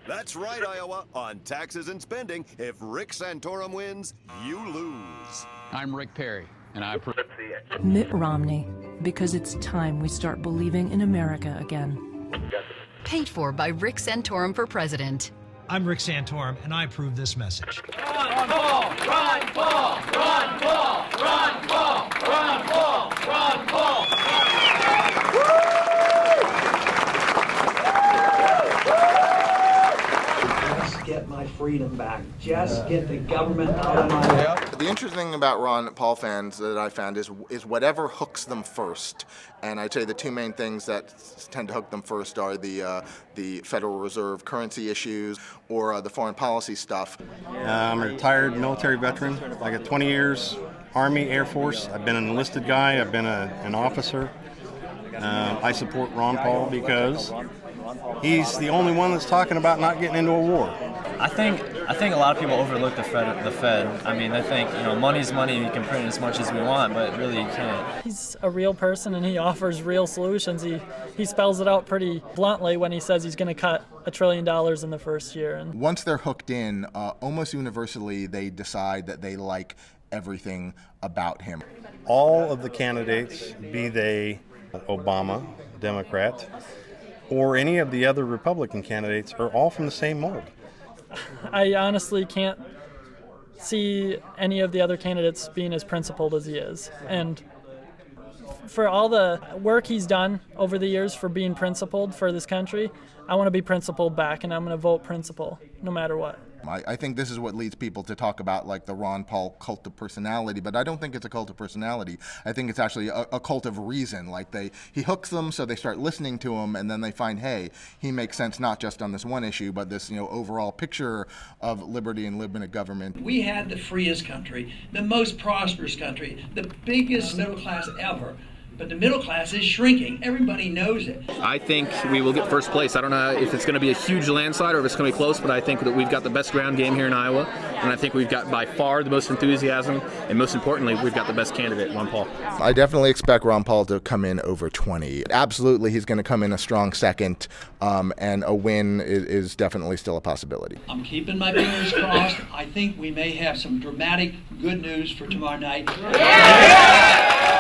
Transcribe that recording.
That's right, Iowa. On taxes and spending, if Rick Santorum wins, you lose. I'm Rick Perry, and I approve. Mitt Romney, because it's time we start believing in America again. Paid for by Rick Santorum for president. I'm Rick Santorum, and I approve this message. Run, Paul! Run, Paul! Run, Paul! Run, Paul! Run, Paul! Run, Paul! Just get my freedom back. Just get the government out of my head. The interesting thing about Ron Paul fans that I found is whatever hooks them first. And I'd say the two main things that tend to hook them first are the Federal Reserve currency issues or the foreign policy stuff. I'm a retired military veteran. I got 20 years Army, Air Force. I've been an enlisted guy. I've been an officer. I support Ron Paul because he's the only one that's talking about not getting into a war. I think a lot of people overlook the Fed. I mean, they think, money's money, we can print as much as we want, but really you can't. He's a real person and he offers real solutions. He spells it out pretty bluntly when he says he's going to cut $1 trillion in the first year. And once they're hooked in, almost universally they decide that they like everything about him. All of the candidates, be they Obama, Democrat, or any of the other Republican candidates, are all from the same mold. I honestly can't see any of the other candidates being as principled as he is. And for all the work he's done over the years for being principled for this country, I want to be principled back, and I'm going to vote principle no matter what. I think this is what leads people to talk about like the Ron Paul cult of personality, but I don't think it's a cult of personality. I think it's actually a cult of reason. Like he hooks them so they start listening to him, and then they find, hey, he makes sense not just on this one issue, but this overall picture of liberty and limited government. We had the freest country, the most prosperous country, the biggest middle class ever. But the middle class is shrinking. Everybody knows it. I think we will get first place. I don't know if it's going to be a huge landslide or if it's going to be close, but I think that we've got the best ground game here in Iowa, and I think we've got by far the most enthusiasm, and most importantly, we've got the best candidate, Ron Paul. I definitely expect Ron Paul to come in over 20. Absolutely, he's going to come in a strong second, and a win is definitely still a possibility. I'm keeping my fingers crossed. I think we may have some dramatic good news for tomorrow night. Yeah!